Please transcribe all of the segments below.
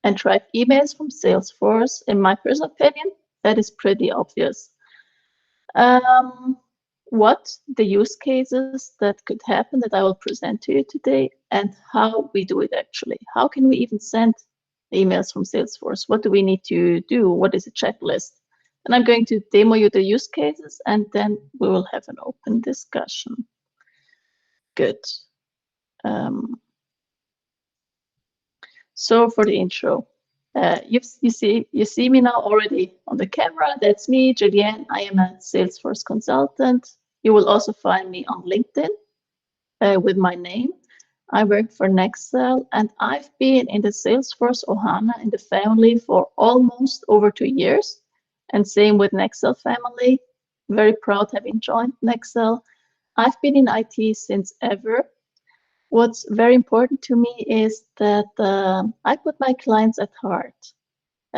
and track emails from Salesforce, in my personal opinion, that is pretty obvious. What the use cases that could happen that I will present to you today, and how we do it actually. How can we even send emails from Salesforce? What do we need to do? What is a checklist? And I'm going to demo you the use cases, and then we will have an open discussion. Good. So for the intro, you see me now already on the camera. That's me, Julianne. I am a Salesforce consultant. You will also find me on LinkedIn with my name. I work for Nexell, and I've been in the Salesforce Ohana in the family for almost over 2 years. And same with Nexell family. Very proud having joined Nexell. I've been in IT since ever. What's very important to me is that I put my clients at heart.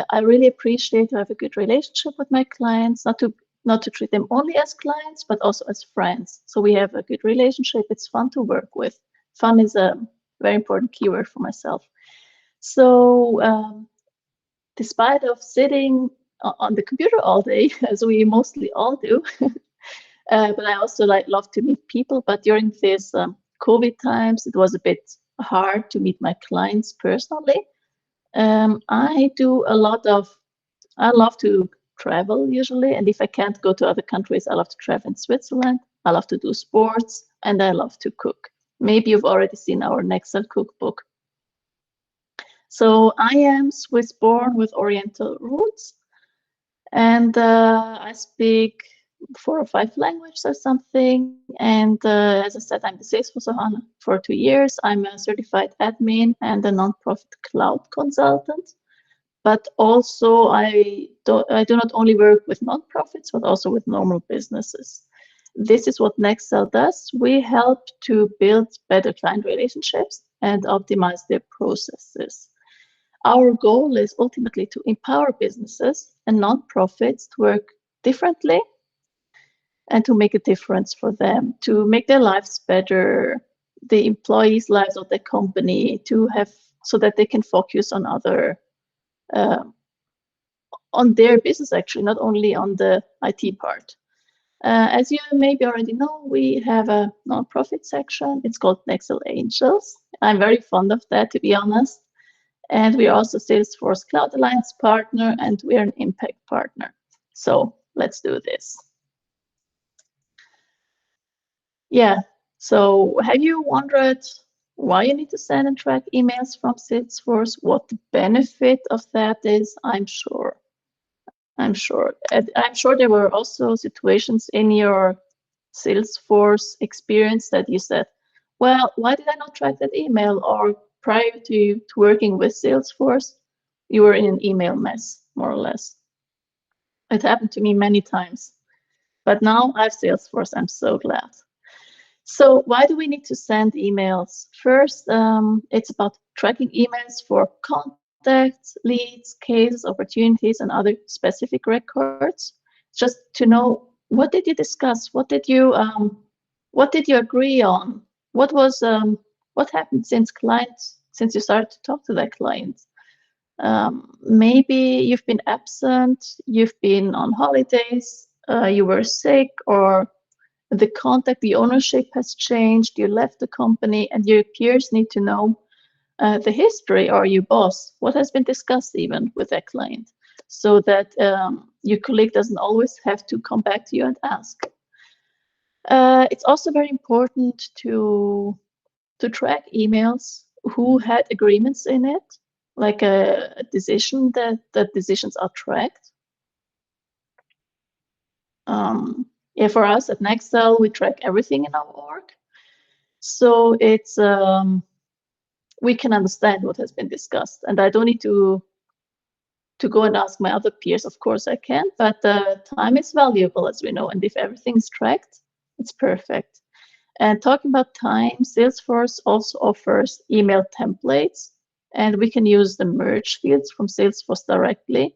I really appreciate to have a good relationship with my clients, not to treat them only as clients, but also as friends. So we have a good relationship. It's fun to work with. Fun is a very important keyword for myself. So despite of sitting on the computer all day, as we mostly all do, but I also love to meet people. But during this COVID times, it was a bit hard to meet my clients personally. I love to travel usually, and if I can't go to other countries, I love to travel in Switzerland. I love to do sports, and I love to cook. Maybe you've already seen our Nexell cookbook. So I am Swiss-born with Oriental roots, and I speak 4 or 5 languages or something. And as I said, I'm the Salesforce Ohana for 2 years. I'm a certified admin and a nonprofit cloud consultant. But also, I do not only work with nonprofits, but also with normal businesses. This is what Nexell does. We help to build better client relationships and optimize their processes. Our goal is ultimately to empower businesses and nonprofits to work differently and to make a difference for them, to make their lives better, the employees' lives of the company, so that they can focus on on their business, actually, not only on the IT part. As you maybe already know, we have a nonprofit section. It's called Nexell Angels. I'm very fond of that, to be honest. And we're also Salesforce Cloud Alliance partner, and we're an impact partner. So let's do this. Yeah, so have you wondered why you need to send and track emails from Salesforce? What the benefit of that is? I'm sure there were also situations in your Salesforce experience that you said, well, why did I not track that email? Or prior to working with Salesforce, you were in an email mess, more or less. It happened to me many times. But now I have Salesforce. I'm so glad. So why do we need to send emails? First, it's about tracking emails for contacts, leads, cases, opportunities, and other specific records. Just to know, what did you discuss? What did you agree on? What happened since you started to talk to that client? Maybe you've been absent, you've been on holidays, you were sick, or the contact, the ownership has changed, you left the company, and your peers need to know the history, or your boss, what has been discussed even with that client, so that your colleague doesn't always have to come back to you and ask. It's also very important to track emails who had agreements in it, like a decision, that decisions are tracked. Yeah, for us at Nexell, we track everything in our org. So it's we can understand what has been discussed, and I don't need to go and ask my other peers. Of course I can, but time is valuable, as we know, and if everything is tracked, it's perfect. And talking about time, Salesforce also offers email templates, and we can use the merge fields from Salesforce directly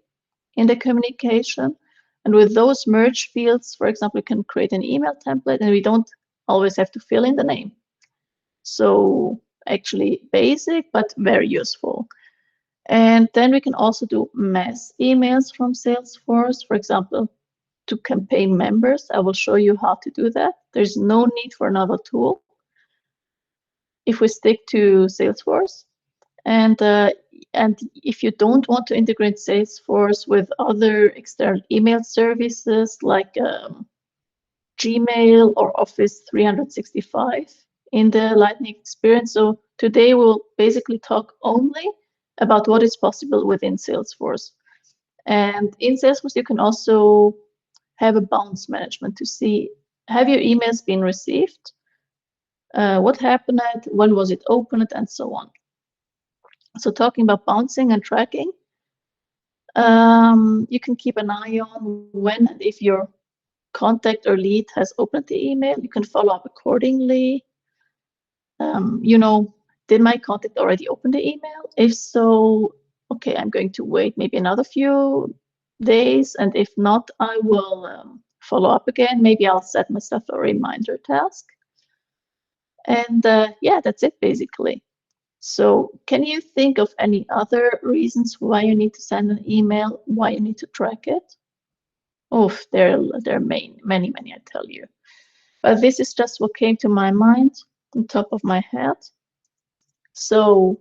in the communication. And with those merge fields, for example, we can create an email template, and we don't always have to fill in the name. So actually basic, but very useful. And then we can also do mass emails from Salesforce, for example, to campaign members. I will show you how to do that. There's no need for another tool if we stick to Salesforce. And if you don't want to integrate Salesforce with other external email services like Gmail or Office 365 in the Lightning experience. So today we'll basically talk only about what is possible within Salesforce. And in Salesforce, you can also have a bounce management to see, have your emails been received? What happened? When was it opened? And so on. So talking about bouncing and tracking, you can keep an eye on when and if your contact or lead has opened the email. You can follow up accordingly. You know, did my contact already open the email? If so, okay, I'm going to wait maybe another few days. And if not, I will follow up again. Maybe I'll set myself a reminder task. And yeah, that's it basically. So can you think of any other reasons why you need to send an email, why you need to track it? Oh, there are many, I tell you. But this is just what came to my mind on top of my head. So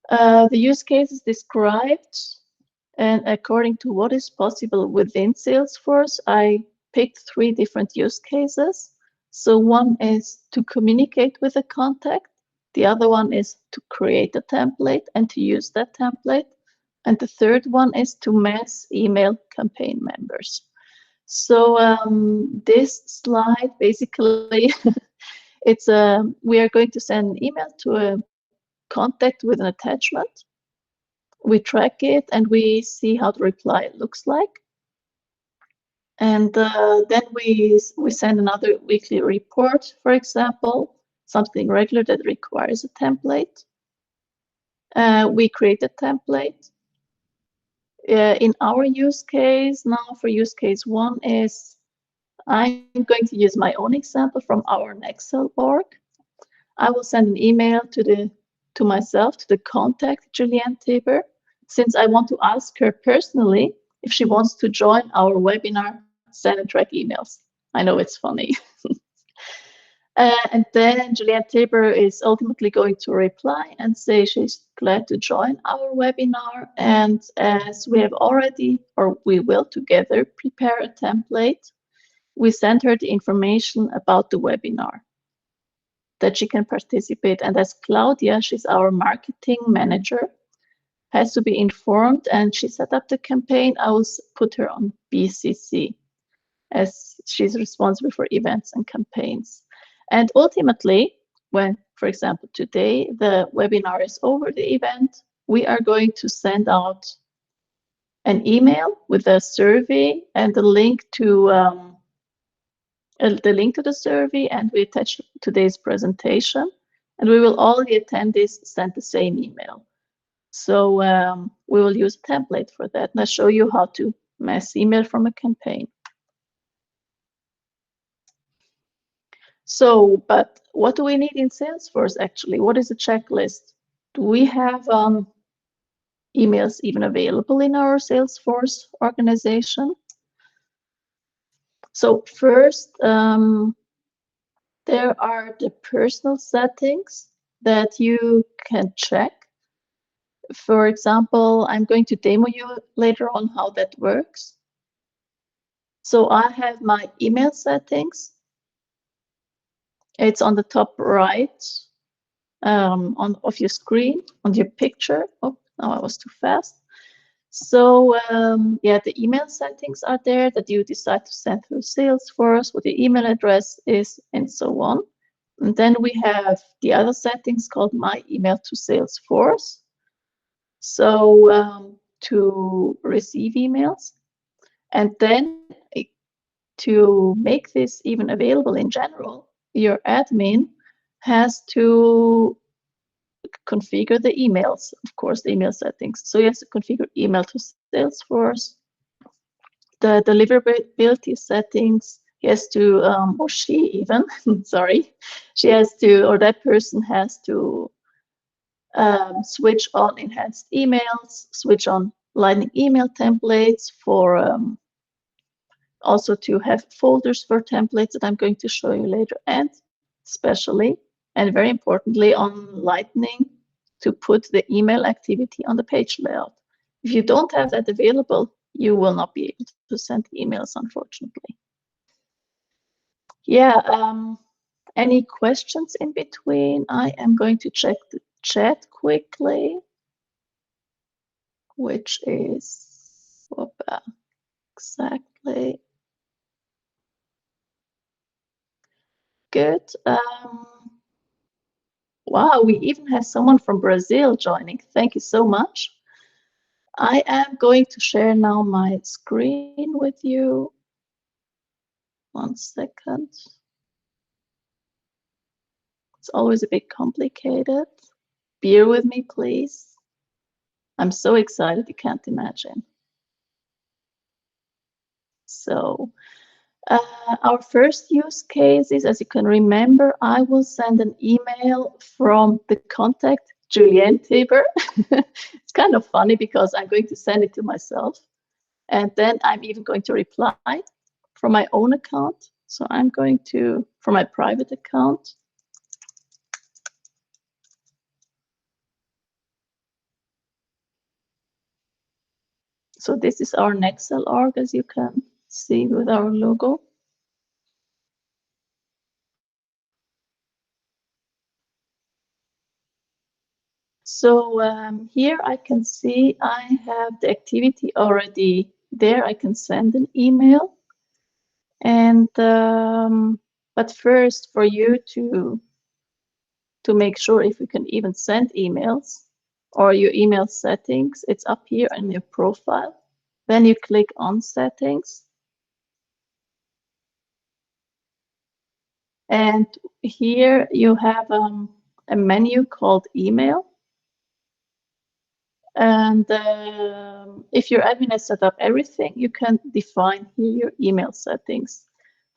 the use case is described, and according to what is possible within Salesforce, I picked 3 different use cases. So one is to communicate with a contact. The other one is to create a template and to use that template. And the third one is to mass email campaign members. So this slide basically, it's we are going to send an email to a contact with an attachment. We track it and we see how the reply looks like. And then we send another weekly report, for example, something regular that requires a template. We create a template. In our use case now, for use case 1 is, I'm going to use my own example from our Nexell org. I will send an email to myself, to the contact, Julianne Tabor, since I want to ask her personally if she wants to join our webinar, Send and Track Emails. I know it's funny. And then Julianne Tabor is ultimately going to reply and say she's glad to join our webinar. And as we have already, or we will together, prepare a template, we send her the information about the webinar that she can participate. And as Claudia, she's our marketing manager, has to be informed and she set up the campaign, I will put her on BCC as she's responsible for events and campaigns. And ultimately, when, for example, today the webinar is over, the event, we are going to send out an email with a survey and the link to the survey, and we attach today's presentation, and we will all the attendees send the same email. So we will use a template for that, and I'll show you how to mass email from a campaign. So, but what do we need in Salesforce actually? What is a checklist? Do we have emails even available in our Salesforce organization? So first, there are the personal settings that you can check. For example, I'm going to demo you later on how that works. So I have my email settings. It's on the top right of your screen, on your picture. Oh, no, I was too fast. So yeah, the email settings are there that you decide to send through Salesforce, what your email address is, and so on. And then we have the other settings called My Email to Salesforce. So to receive emails, and then to make this even available in general, your admin has to configure the emails, of course, the email settings. So you have to configure email to Salesforce, the deliverability settings. He has to, or she even, sorry, she has to, or that person has to switch on enhanced emails, switch on Lightning email templates for also to have folders for templates that I'm going to show you later, and especially and very importantly on Lightning to put the email activity on the page layout. If you don't have that available, you will not be able to send emails, unfortunately. Yeah, any questions in between? I am going to check the chat quickly, which is exactly good. Wow, we even have someone from Brazil joining. Thank you so much. I am going to share now my screen with you. 1 second. It's always a bit complicated. Bear with me, please. I'm so excited, you can't imagine. So our first use case is, as you can remember, I will send an email from the contact Julienne Taber. It's kind of funny because I'm going to send it to myself. And then I'm even going to reply from my own account. So I'm going to, from my private account. So this is our Nexell org, as you can see with our logo. So here I can see I have the activity already there. I can send an email. And but first, for you to make sure if you can even send emails or your email settings, it's up here in your profile. Then you click on settings. And here you have a menu called email. And if your admin has set up everything, you can define here your email settings.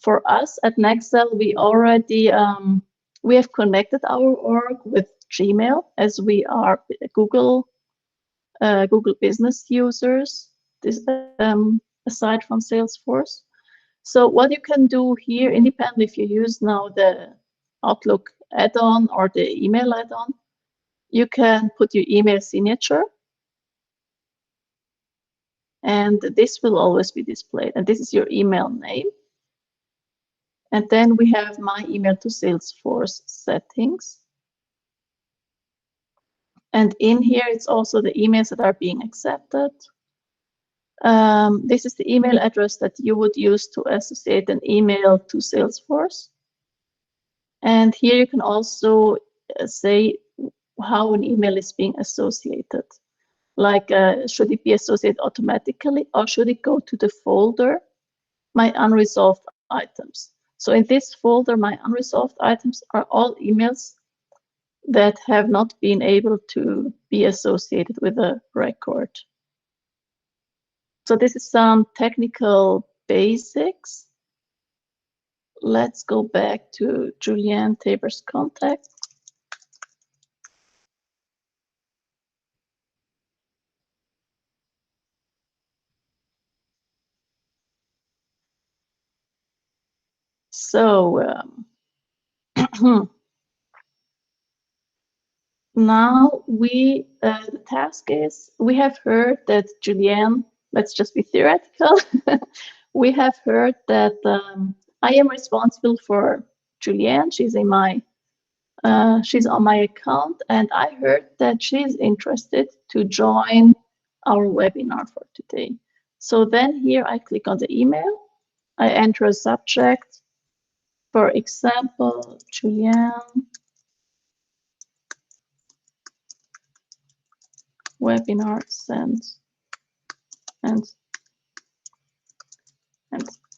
For us at Nexell, we already we have connected our org with Gmail, as we are Google business users. This aside from Salesforce. So what you can do here, independently if you use now the Outlook add-on or the email add-on, you can put your email signature. And this will always be displayed. And this is your email name. And then we have my email to Salesforce settings. And in here, it's also the emails that are being accepted. This is the email address that you would use to associate an email to Salesforce. And here you can also say how an email is being associated. Like, should it be associated automatically, or should it go to the folder, my unresolved items? So in this folder, my unresolved items are all emails that have not been able to be associated with a record. So this is some technical basics. Let's go back to Julienne Taber's contact. So now the task is, we have heard that Julienne, let's just be theoretical, we have heard that I am responsible for Julienne. She's in my she's on my account, and I heard that she's interested to join our webinar for today. So then here I click on the email, I enter a subject, for example, Julienne webinar send and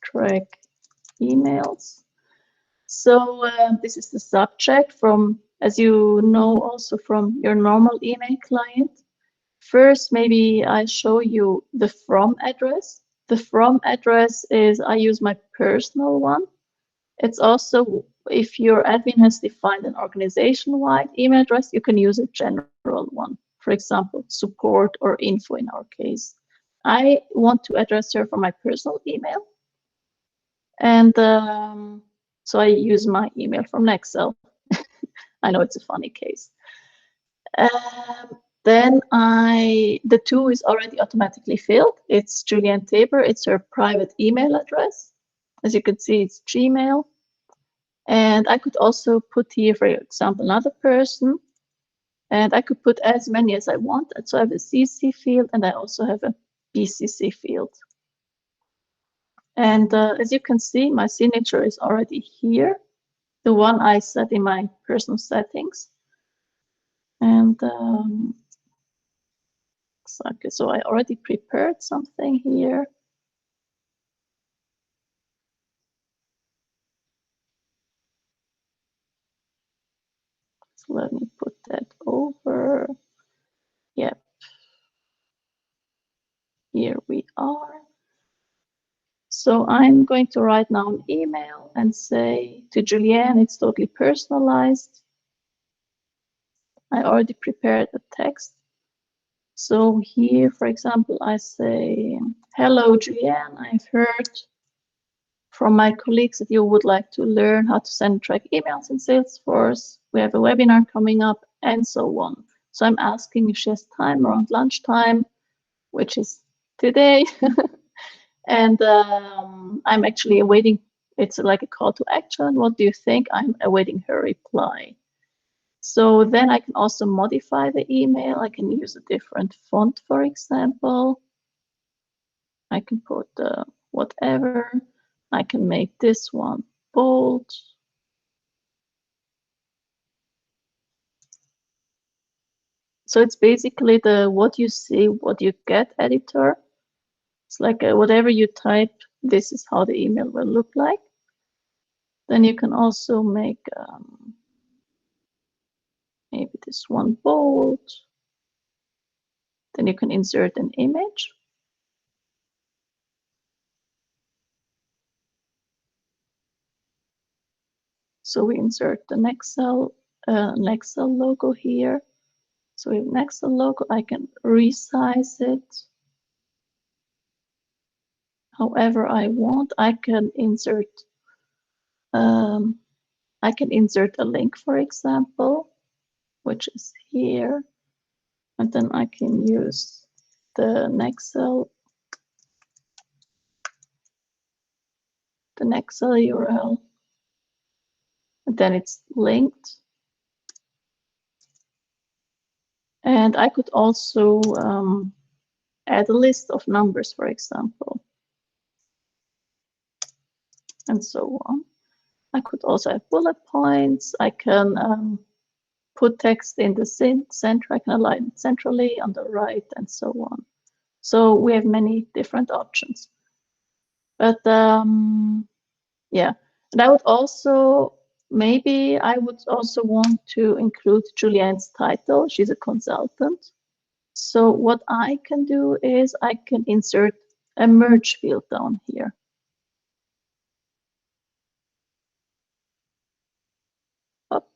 track emails. So this is the subject from, as you know, also from your normal email client. First, maybe I show you the from address. The from address is, I use my personal one. It's also if your admin has defined an organization-wide email address, you can use a general one. For example, support or info in our case. I want to address her for my personal email. And so I use my email from Nexell. I know it's a funny case. Then the two is already automatically filled. It's Julianne Tabor. It's her private email address. As you can see, it's Gmail. And I could also put here, for example, another person. And I could put as many as I want. So I have a CC field, and I also have a BCC field. And as you can see, my signature is already here, the one I set in my personal settings. And okay, so I already prepared something here. So let me put that over. Yep. Here we are. So I'm going to write now an email and say to Julianne, it's totally personalized. I already prepared the text. So here, for example, I say, hello, Julianne, I've heard from my colleagues that you would like to learn how to send and track emails in Salesforce. We have a webinar coming up and so on. So I'm asking if she has time around lunchtime, which is today. And I'm actually awaiting, it's like a call to action. What do you think? I'm awaiting her reply. So then I can also modify the email. I can use a different font, for example. I can put whatever. I can make this one bold. So it's basically the what you see, what you get editor. It's like whatever you type, this is how the email will look like. Then you can also make maybe this one bold. Then you can insert an image. So we insert the Nexell logo here. So with Nexell logo, I can resize it however I want. I can insert a link, for example, which is here, and then I can use the Nexell URL, and then it's linked. And I could also add a list of numbers, for example, and so on. I could also have bullet points. I can put text in the center. I can align it centrally on the right and so on. So we have many different options. But yeah, and I would also, maybe I would also want to include Julianne's title. She's a consultant. So what I can do is I can insert a merge field down here. Up.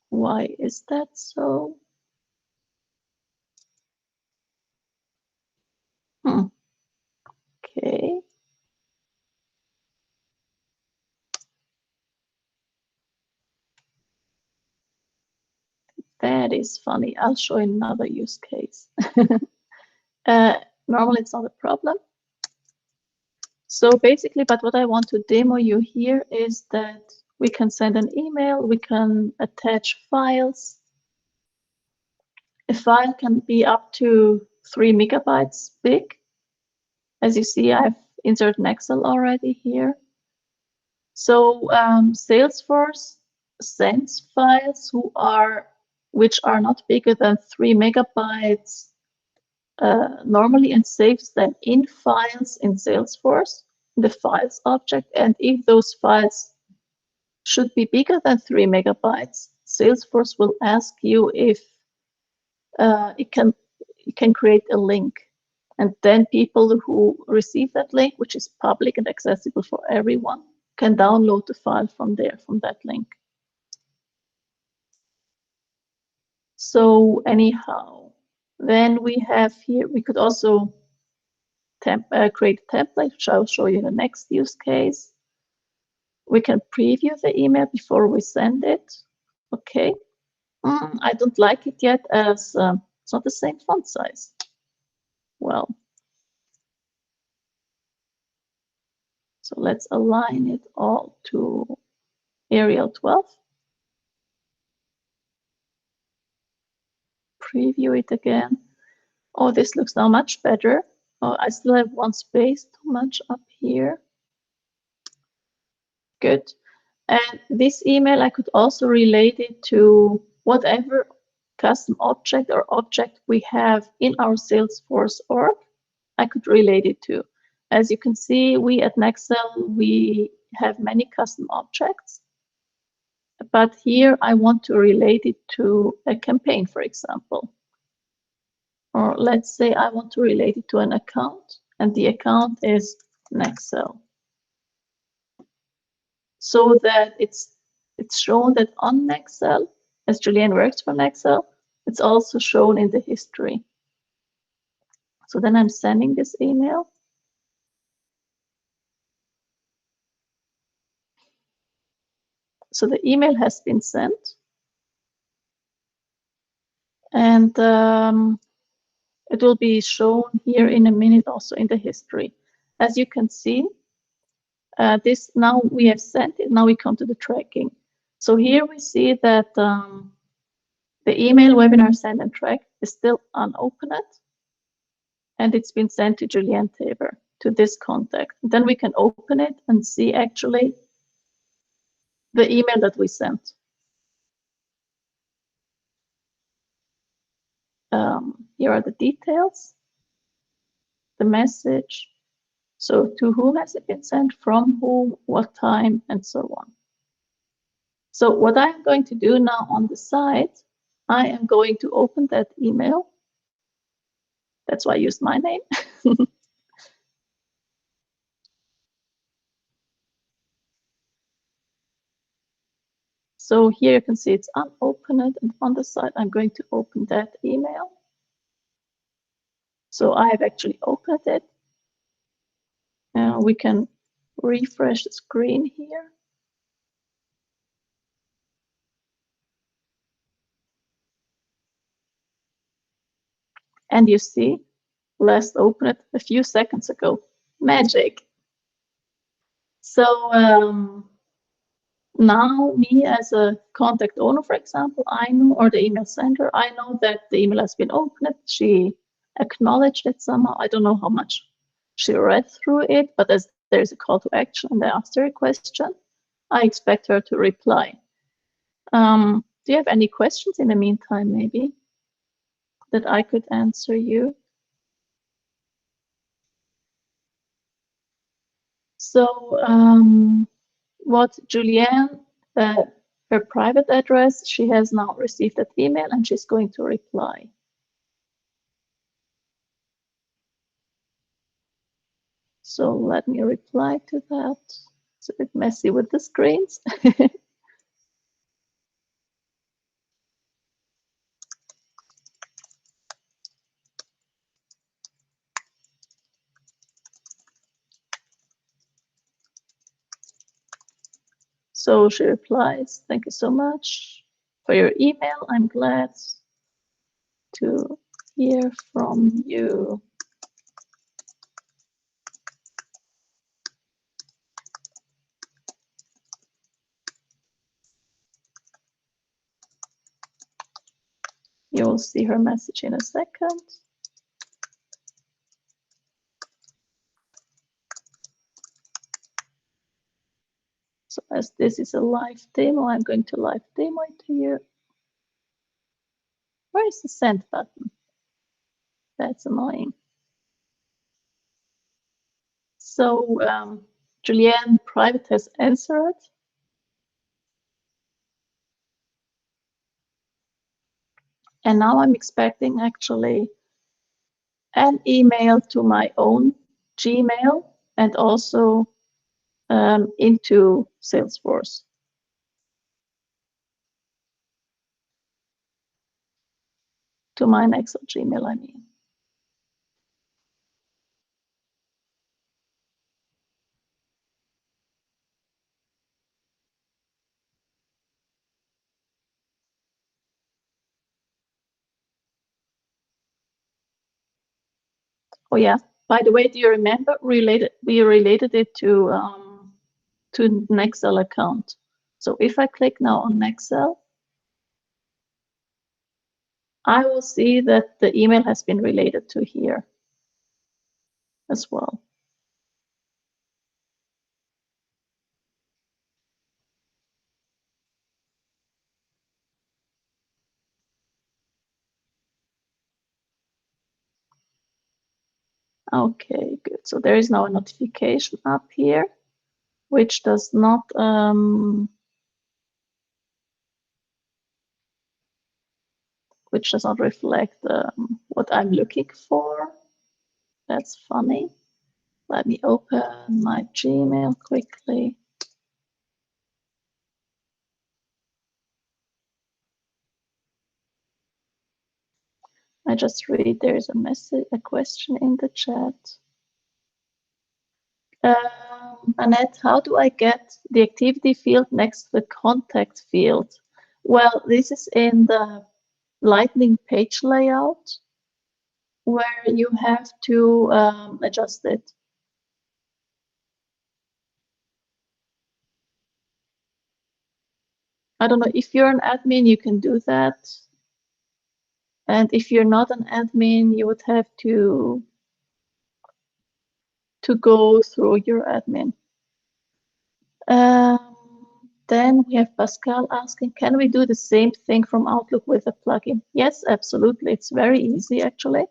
Why is that so? Okay. That is funny. I'll show another use case. Normally it's not a problem. So basically, but what I want to demo you here is that we can send an email, we can attach files. A file can be up to 3 megabytes big. As you see, I've inserted Nexell already here. So Salesforce sends files which are not bigger than 3 megabytes normally, and saves them in files in Salesforce, the files object. And if those files should be bigger than 3 megabytes, Salesforce will ask you if it can create a link. And then people who receive that link, which is public and accessible for everyone, can download the file from there, from that link. So anyhow, then we have here, we could also create a template, which I'll show you in the next use case. We can preview the email before we send it. Okay. I don't like it yet as it's not the same font size. Well, so let's align it all to Arial 12. Preview it again. Oh, this looks now much better. Oh, I still have one space too much up here. Good. And this email, I could also relate it to whatever custom object or object we have in our Salesforce org. I could relate it to. As you can see, we at Nexell, we have many custom objects. But here I want to relate it to a campaign, for example. Or let's say I want to relate it to an account, and the account is Nexell. So that it's shown that on Nexell, as Julianne works for Nexell, it's also shown in the history. So then I'm sending this email. So the email has been sent. And it will be shown here in a minute also in the history. As you can see, this now we have sent it, now we come to the tracking. So here we see that the email webinar send and track is still unopened, and it's been sent to Julianne Tabor, to this contact. And then we can open it and see actually the email that we sent. Here are the details, the message. So to whom has it been sent, from whom, what time, and so on. So what I'm going to do now on the side, I am going to open that email. That's why I used my name. So here you can see it's unopened, and on the side I'm going to open that email. So I have actually opened it. We can refresh the screen here. And you see, last opened a few seconds ago. Magic. So now me as a contact owner, for example, I know, or the email sender, I know that the email has been opened. She acknowledged it somehow. I don't know how much she read through it, but as there's a call to action and I asked her a question, I expect her to reply. Do you have any questions in the meantime, maybe, that I could answer you? So what Julianne, her private address, she has now received that email and she's going to reply. So let me reply to that. It's a bit messy with the screens. So she replies, "Thank you so much for your email. I'm glad to hear from you." You'll see her message in a second. So as this is a live demo, I'm going to live demo it to you. Where is the send button? That's annoying. So Julianne private has answered. And now I'm expecting actually an email to my own Gmail and also into Salesforce. To my Nexell Gmail, I mean. Oh yeah. By the way, do you remember we related it to Nexell account? So if I click now on Nexell, I will see that the email has been related to here as well. Okay, good. So there is now a notification up here, which does not reflect what I'm looking for. That's funny. Let me open my Gmail quickly. I just read there's a message, a question in the chat. Annette, how do I get the activity field next to the contact field? Well, this is in the Lightning page layout where you have to adjust it. I don't know, if you're an admin, you can do that. And if you're not an admin, you would have to go through your admin. Then we have Pascal asking, can we do the same thing from Outlook with a plugin? Yes, absolutely. It's very easy, actually.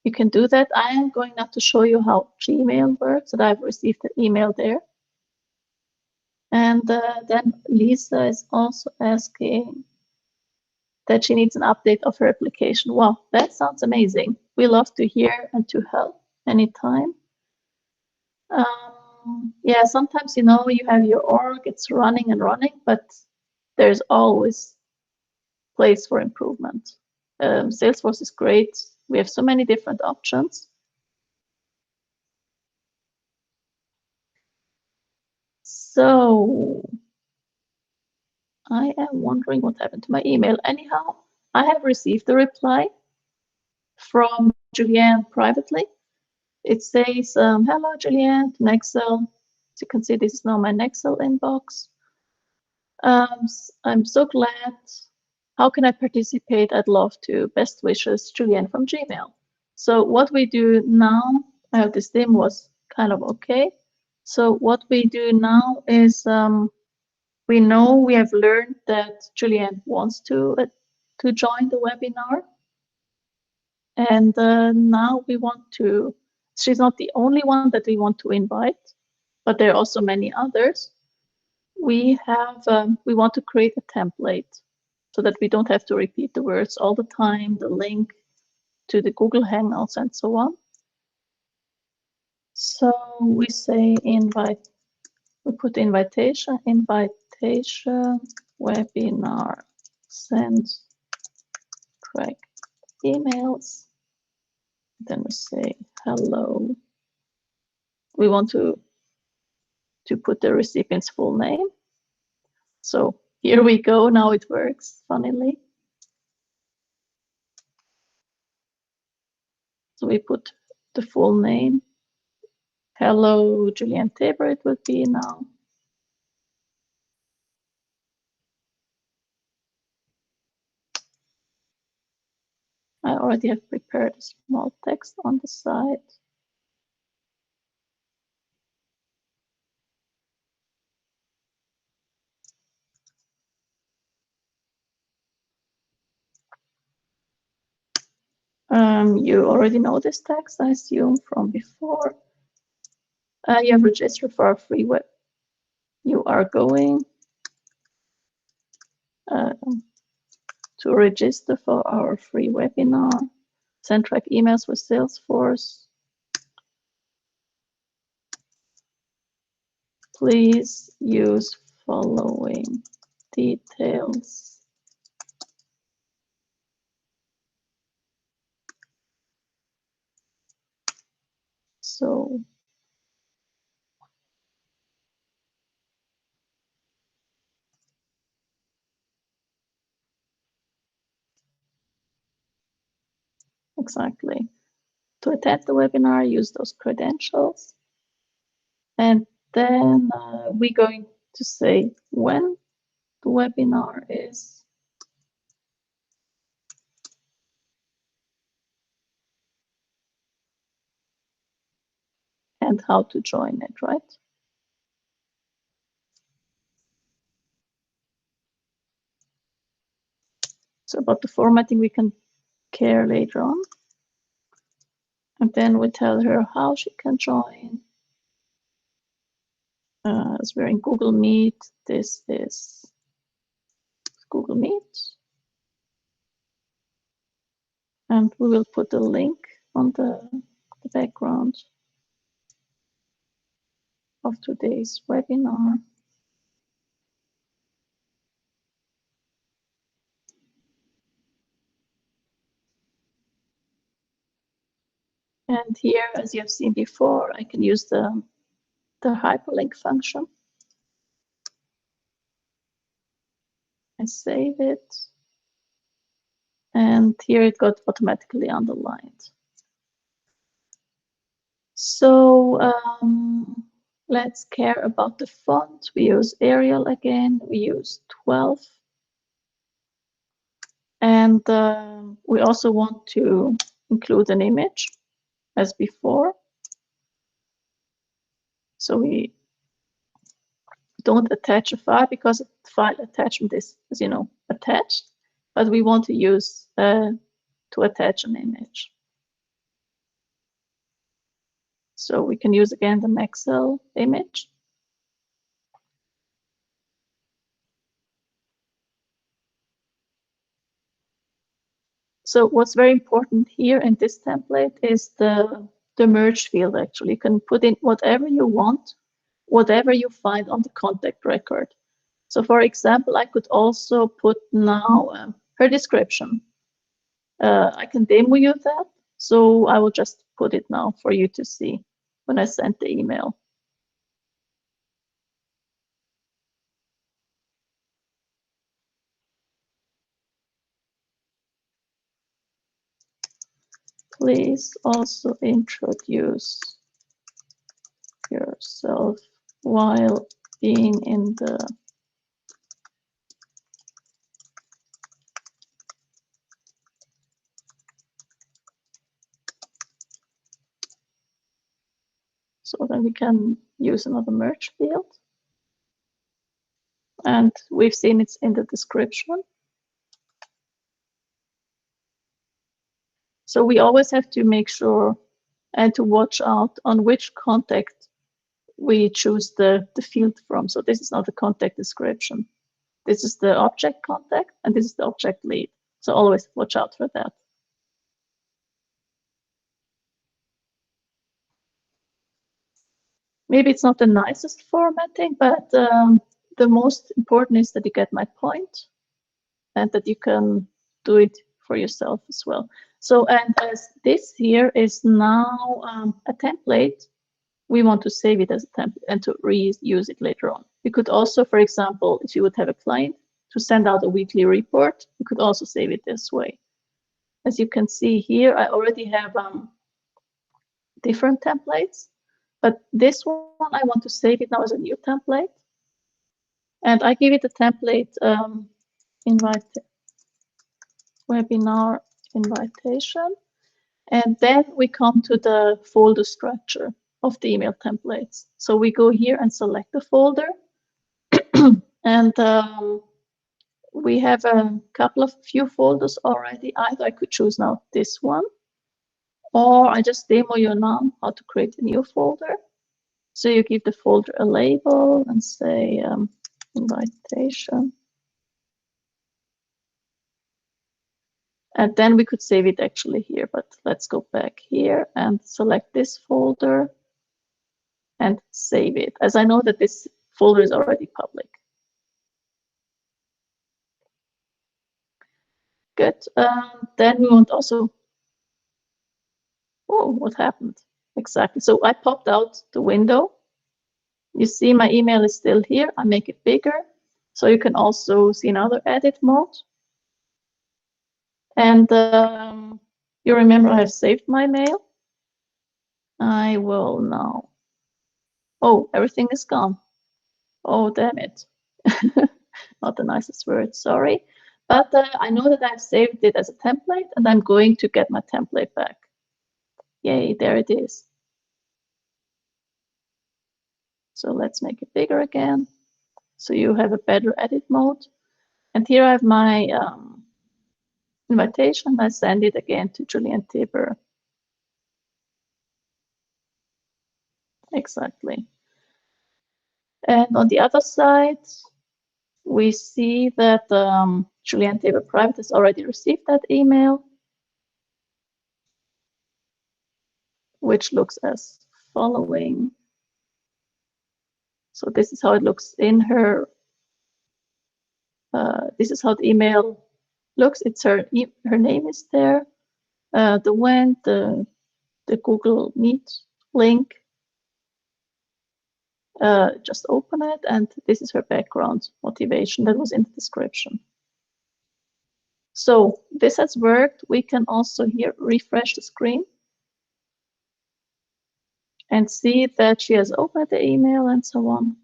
You can do that. I am going now to show you how Gmail works, that I've received an email there. And then Lisa is also asking that she needs an update of her application. Wow, that sounds amazing. We love to hear and to help anytime. Yeah, sometimes, you know, you have your org, it's running and running, but there's always place for improvement. Salesforce is great. We have so many different options. So I am wondering what happened to my email. Anyhow, I have received a reply from Julianne privately. It says, hello, Julianne, Nexell. As you can see, this is now my Nexell inbox. I'm so glad. How can I participate? I'd love to. Best wishes, Julianne from Gmail. So what we do now, this theme was kind of okay. So what we do now is we know we have learned that Julianne wants to join the webinar. And now we want to, she's not the only one that we want to invite, but there are also many others. We have, we want to create a template so that we don't have to repeat the words all the time, the link to the Google Hangouts and so on. So we say invite, we put invitation, webinar, send, track emails. Then we say hello. We want to put the recipient's full name. So here we go, now it works, funnily. So we put the full name. Hello, Julianne Tabor, it would be now. I already have prepared a small text on the side. You already know this text, I assume, from before. You have registered for our free web. You are going to register for our free webinar. Send track emails with Salesforce. Please use following details. So exactly. To attend the webinar, use those credentials. And then we're going to say when the webinar is. And how to join it, right? So about the formatting, we can care later on. And then we tell her how she can join. As we're in Google Meet, this is Google Meet. And we will put a link on the background of today's webinar. And here, as you have seen before, I can use the hyperlink function. I save it. And here it got automatically underlined. So let's care about the font. We use Arial again. We use 12. And we also want to include an image as before. So we don't attach a file because the file attachment is, as you know, attached. But we want to use to attach an image. So we can use again the Nexell image. So what's very important here in this template is the merge field. Actually, you can put in whatever you want, whatever you find on the contact record. So for example, I could also put now her description. I can demo you that. So I will just put it now for you to see when I send the email. Please also introduce yourself while being in the so then we can use another merge field. And we've seen it's in the description. So we always have to make sure and to watch out on which contact we choose the field from. So this is not the contact description. This is the object contact, and this is the object lead. So always watch out for that. Maybe it's not the nicest formatting, but the most important is that you get my point and that you can do it for yourself as well. So, and as this here is now a template, we want to save it as a template and to reuse it later on. We could also, for example, if you would have a client to send out a weekly report, you could also save it this way. As you can see here, I already have different templates, but this one I want to save it now as a new template. And I give it a template webinar invitation. And then we come to the folder structure of the email templates. So we go here and select the folder. And we have a couple of few folders already. Either I could choose now this one, or I just demo you now how to create a new folder. So you give the folder a label and say invitation. And then we could save it actually here, but let's go back here and select this folder. and save it, as I know that this folder is already public. Good. Then we want also, oh, what happened? Exactly. So I popped out the window. You see my email is still here. I make it bigger. So you can also see another edit mode. And you remember I have saved my mail. I will now. Oh, everything is gone. Oh, damn it. Not the nicest word, sorry. But I know that I've saved it as a template, and I'm going to get my template back. Yay, there it is. So let's make it bigger again. So you have a better edit mode. And here I have my invitation. I send it again to Julian Tiber. Exactly. And on the other side, we see that Julian Tiber Private has already received that email, which looks as following. So this is how it looks in her. This is how the email looks. It's her name is there. The when, the Google Meet link. Just open it, and this is her background motivation that was in the description. So this has worked. We can also here refresh the screen and see that she has opened the email and so on.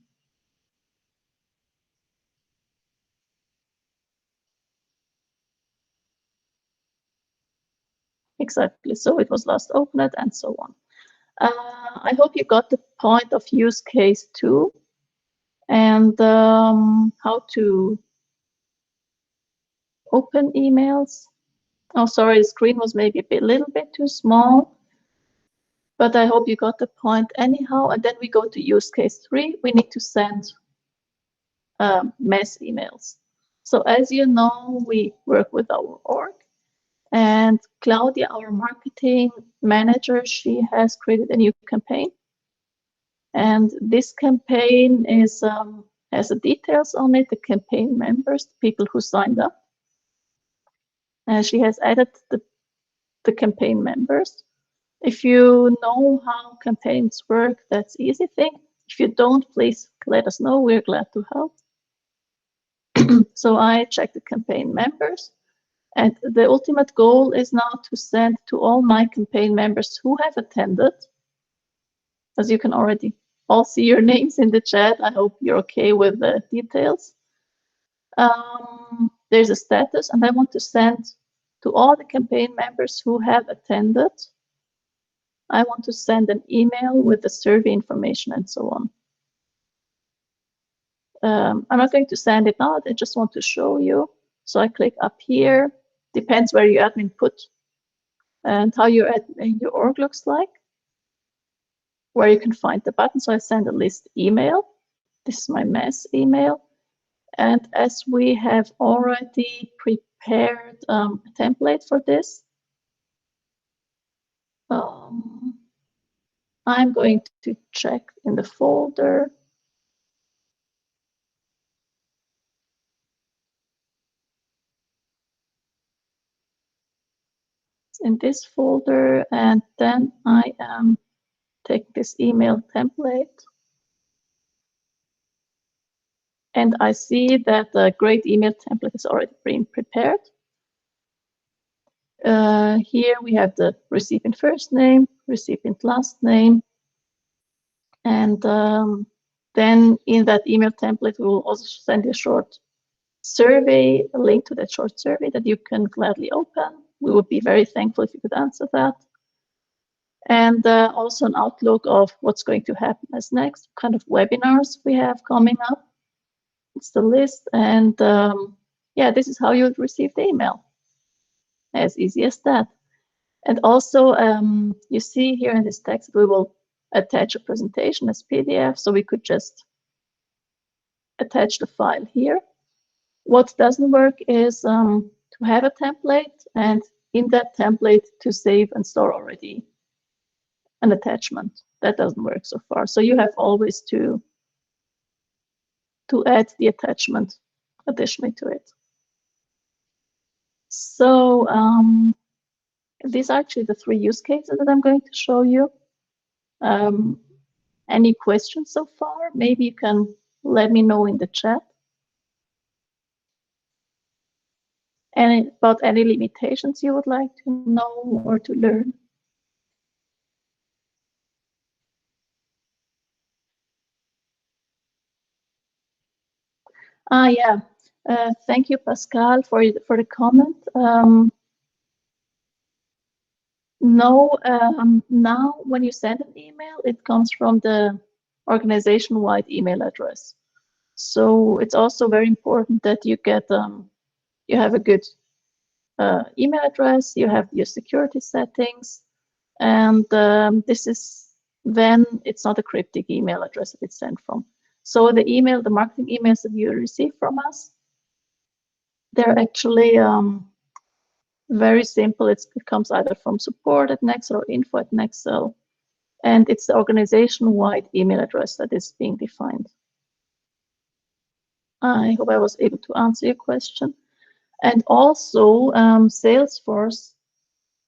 Exactly. So it was last opened and so on. I hope you got the point of use case 2 and how to open emails. Oh, sorry, the screen was maybe a little bit too small, but I hope you got the point anyhow. And then we go to use case 3. We need to send mass emails. So as you know, we work with our org, and Claudia, our marketing manager, she has created a new campaign. And this campaign is has the details on it, the campaign members, the people who signed up. And she has added the campaign members. If you know how campaigns work, that's easy thing. If you don't, please let us know. We're glad to help. So I check the campaign members. And the ultimate goal is now to send to all my campaign members who have attended. As you can already all see your names in the chat. I hope you're okay with the details. There's a status, and I want to send to all the campaign members who have attended. I want to send an email with the survey information and so on. I'm not going to send it now. I just want to show you. So I click up here. Depends where your admin put and how your org looks like, where you can find the button. So I send a list email. This is my mass email. And as we have already prepared a template for this, I'm going to check in the folder. In this folder, and then I am taking this email template. And I see that the great email template is already being prepared. Here we have the recipient first name, recipient last name. And then in that email template, we will also send you a short survey, a link to that short survey that you can gladly open. We would be very thankful if you could answer that. And also an outlook of what's going to happen as next, kind of webinars we have coming up. It's the list. And yeah, this is how you would receive the email. As easy as that. And also, you see here in this text, we will attach a presentation as PDF. So we could just attach the file here. What doesn't work is to have a template and in that template to save and store already an attachment. That doesn't work so far. So you have always to add the attachment additionally to it. So these are actually the 3 use cases that I'm going to show you. Any questions so far? Maybe you can let me know in the chat. And about any limitations you would like to know or to learn. Yeah. Thank you, Pascal, for the comment. No, now when you send an email, it comes from the organization-wide email address. So it's also very important that you get you have a good email address, you have your security settings, and this is then it's not a cryptic email address that it's sent from. So the marketing emails that you receive from us, they're actually very simple. It comes either from support@Nexell or info@Nexell, and it's the organization-wide email address that is being defined. I hope I was able to answer your question. And also, Salesforce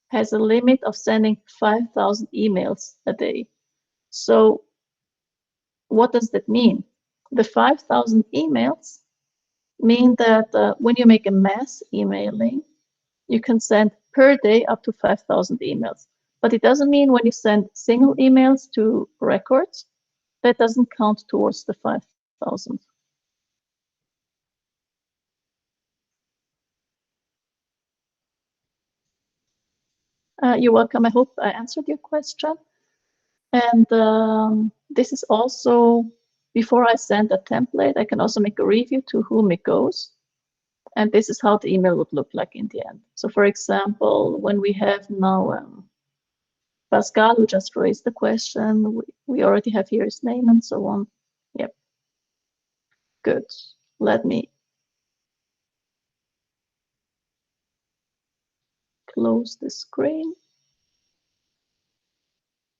has a limit of sending 5,000 emails a day. So what does that mean? The 5,000 emails mean that when you make a mass emailing, you can send per day up to 5,000 emails. But it doesn't mean when you send single emails to records, that doesn't count towards the 5,000. You're welcome. I hope I answered your question. And this is also, before I send a template, I can also make a review to whom it goes. And this is how the email would look like in the end. So for example, when we have now Pascal, who just raised the question, we already have here his name and so on. Yep. Good. Let me close the screen.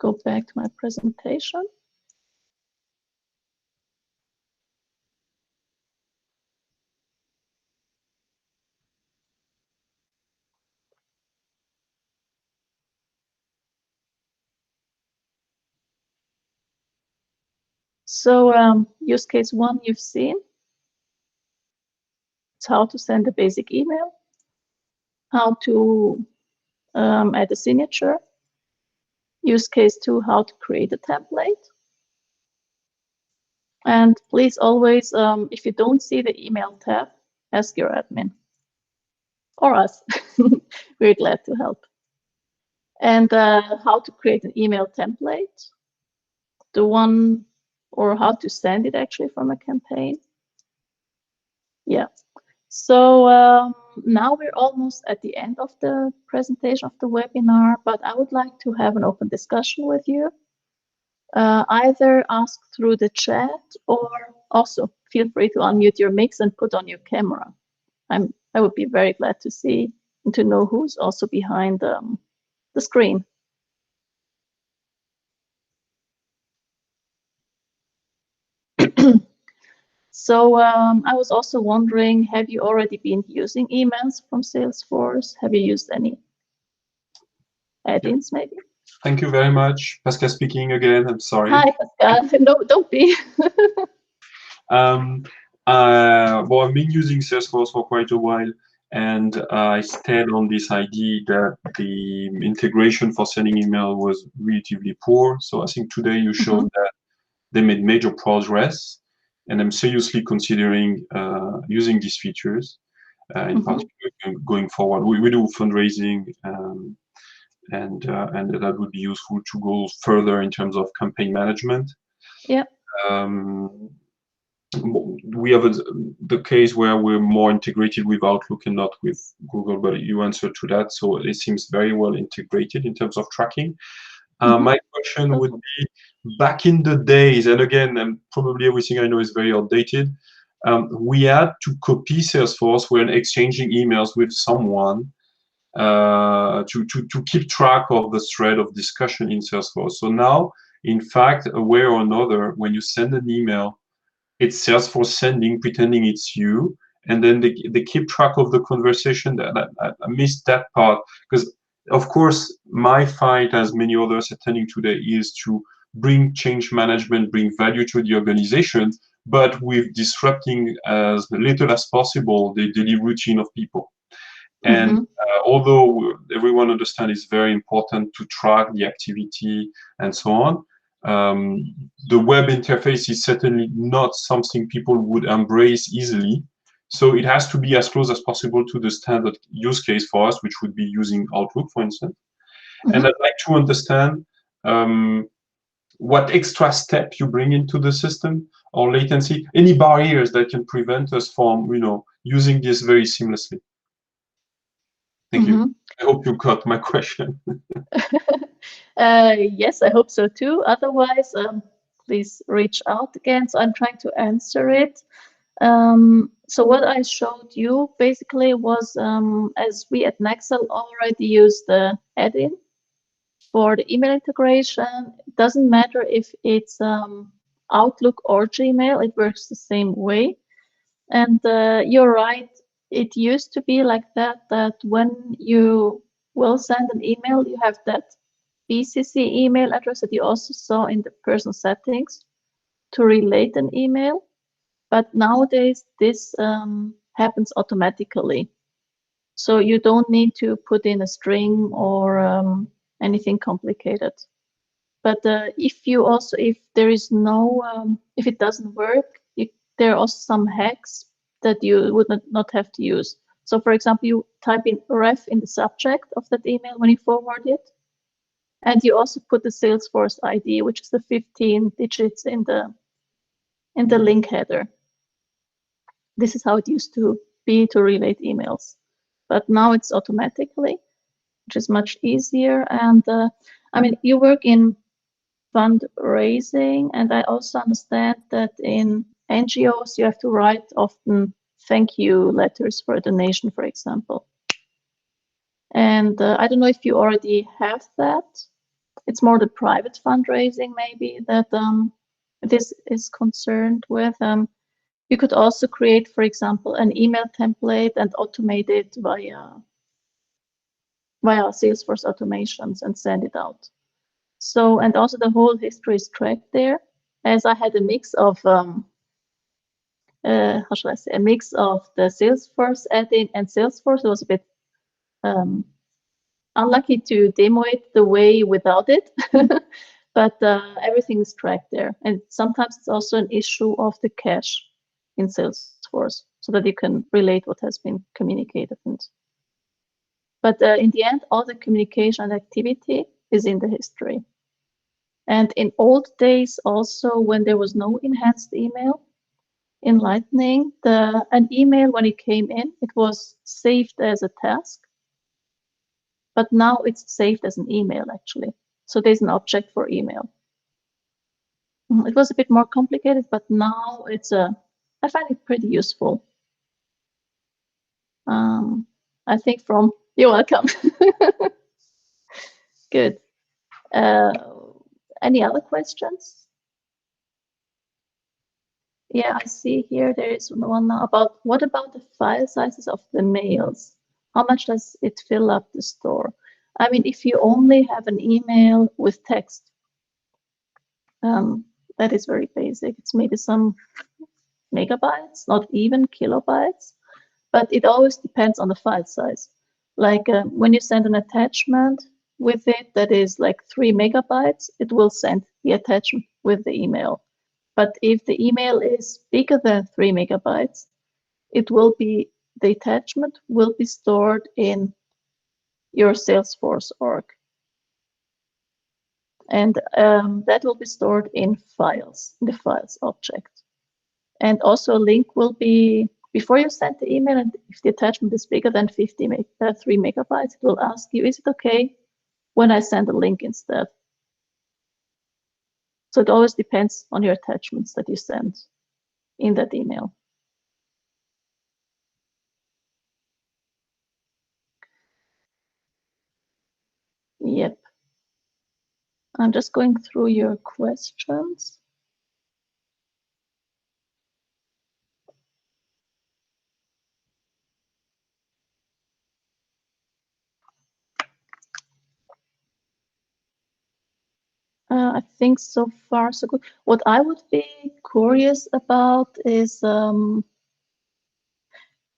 Go back to my presentation. So use case 1 you've seen. It's how to send a basic email, how to add a signature. Use case 2, how to create a template. And please always, if you don't see the email tab, ask your admin or us. We're glad to help. And how to create an email template, the one, or how to send it actually from a campaign. Yeah. So now we're almost at the end of the presentation of the webinar, but I would like to have an open discussion with you. Either ask through the chat or also feel free to unmute your mix and put on your camera. I would be very glad to see and to know who's also behind the screen. So I was also wondering, have you already been using emails from Salesforce? Have you used any add-ins maybe? Thank you very much. Pascal speaking again. I'm sorry. Hi, Pascal. No, don't be. Well, I've been using Salesforce for quite a while, and I stand on this idea that the integration for sending email was relatively poor. So I think today you showed that they made major progress, and I'm seriously considering using these features, in particular going forward. We do fundraising, and that would be useful to go further in terms of campaign management. Yeah. We have the case where we're more integrated with Outlook and not with Google, but you answered to that, so it seems very well integrated in terms of tracking. My question would be, back in the days, and again, probably everything I know is very outdated, we had to copy Salesforce when exchanging emails with someone, to keep track of the thread of discussion in Salesforce. So now, in fact, a way or another, when you send an email, it's Salesforce sending, pretending it's you, and then they keep track of the conversation. I missed that part, because of course my fight, as many others attending today, is to bring change management, bring value to the organization, but with disrupting as little as possible the daily routine of people. And although everyone understands it's very important to track the activity and so on, the web interface is certainly not something people would embrace easily. So it has to be as close as possible to the standard use case for us, which would be using Outlook, for instance. And I'd like to understand what extra step you bring into the system, or latency, any barriers that can prevent us from, using this very seamlessly. Thank you. I hope you got my question. Yes, I hope so too. Otherwise, please reach out again. So I'm trying to answer it. So what I showed you basically was, as we at Nexell already use the add-in for the email integration. It doesn't matter if it's Outlook or Gmail, it works the same way. And you're right, it used to be like that when you will send an email, you have that BCC email address that you also saw in the personal settings to relate an email. But nowadays, this happens automatically. So you don't need to put in a string or anything complicated. But if there is no, if it doesn't work, there are also some hacks that you would not have to use. So for example, you type in ref in the subject of that email when you forward it. And you also put the Salesforce ID, which is the 15 digits in the link header. This is how it used to be to relate emails. But now it's automatically, which is much easier. And I mean, you work in fundraising, and I also understand that in NGOs you have to write often thank you letters for a donation, for example. And I don't know if you already have that. It's more the private fundraising maybe that this is concerned with. You could also create, for example, an email template and automate it via Salesforce automations and send it out. So, and also the whole history is tracked there, as I had a mix of, how shall I say, a mix of the Salesforce add-in and Salesforce. It was a bit unlucky to demo it the way without it, but everything is tracked there. And sometimes it's also an issue of the cache in Salesforce, so that you can relate what has been communicated. But in the end, all the communication and activity is in the history. And in old days, also when there was no enhanced email in Lightning, an email when it came in, it was saved as a task. But now it's saved as an email actually. So there's an object for email. It was a bit more complicated, but now I find it pretty useful. I think you're welcome. Good. Any other questions? Yeah, I see here there is one now about what about the file sizes of the mails? How much does it fill up the store? I mean, if you only have an email with text, that is very basic. It's maybe some megabytes, not even kilobytes, but it always depends on the file size. Like when you send an attachment with it that is like 3 megabytes, it will send the attachment with the email. But if the email is bigger than 3 megabytes, the attachment will be stored in your Salesforce org. And that will be stored in files, in the files object. And also a link will be, before you send the email, and if the attachment is bigger than 3 megabytes, it will ask you, is it okay when I send a link instead? So it always depends on your attachments that you send in that email. I'm just going through your questions. I think so far so good. What I would be curious about is,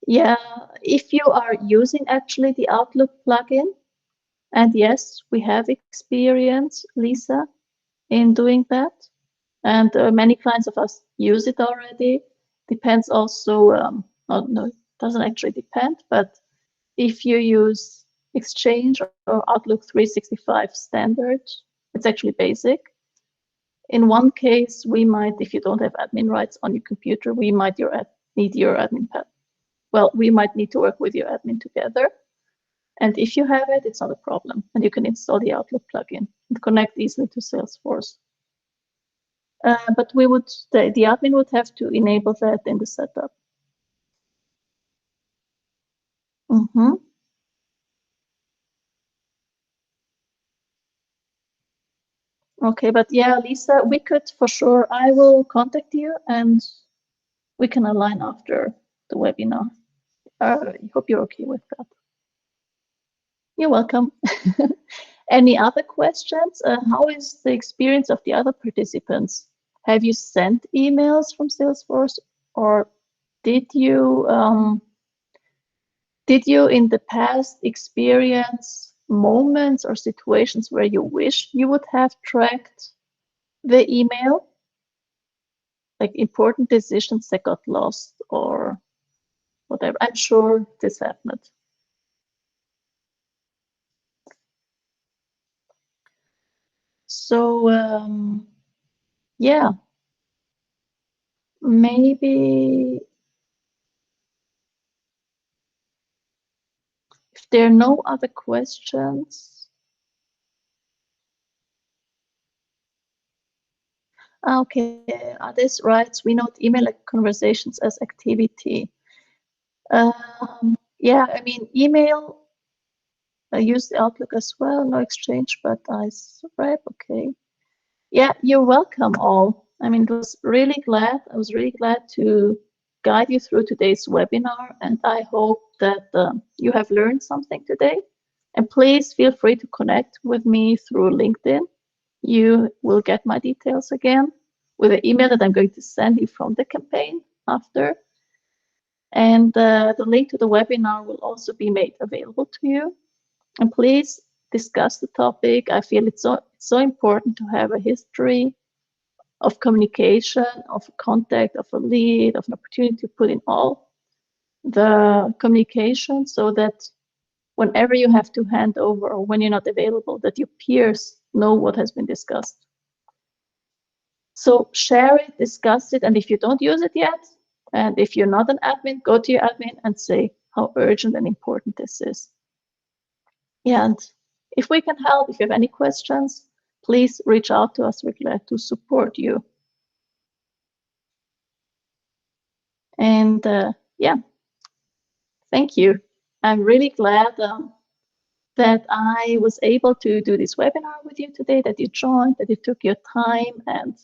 yeah, if you are using actually the Outlook plugin, and yes, we have experience, Lisa, in doing that. And many clients of us use it already. Depends also, no, it doesn't actually depend, but if you use Exchange or Outlook 365 standard, it's actually basic. In one case, we might, if you don't have admin rights on your computer, we might need your admin pad. Well, we might need to work with your admin together. And if you have it, it's not a problem. And you can install the Outlook plugin and connect easily to Salesforce. But the admin would have to enable that in the setup. Mm-hmm. Okay, but yeah, Lisa, we could for sure, I will contact you and we can align after the webinar. I hope you're okay with that. You're welcome. Any other questions? How is the experience of the other participants? Have you sent emails from Salesforce, or did you in the past experience moments or situations where you wish you would have tracked the email, like important decisions that got lost or whatever? I'm sure this happened. So yeah, maybe if there are no other questions. Okay, others writes, we note email conversations as activity. Yeah, I mean, email, I use the Outlook as well, no Exchange, but I swipe, okay. Yeah, you're welcome all. I mean, I was really glad to guide you through today's webinar, and I hope that you have learned something today. And please feel free to connect with me through LinkedIn. You will get my details again with an email that I'm going to send you from the campaign after. And the link to the webinar will also be made available to you. And please discuss the topic. I feel it's so important to have a history of communication, of contact, of a lead, of an opportunity to put in all the communication, so that whenever you have to hand over or when you're not available, that your peers know what has been discussed. So share it, discuss it, and if you don't use it yet, and if you're not an admin, go to your admin and say how urgent and important this is. Yeah, and if we can help, if you have any questions, please reach out to us. We're glad to support you. And yeah, thank you. I'm really glad that I was able to do this webinar with you today, that you joined, that you took your time, and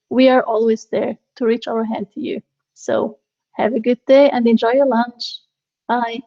we are always there to reach our hand to you. So have a good day and enjoy your lunch. Bye.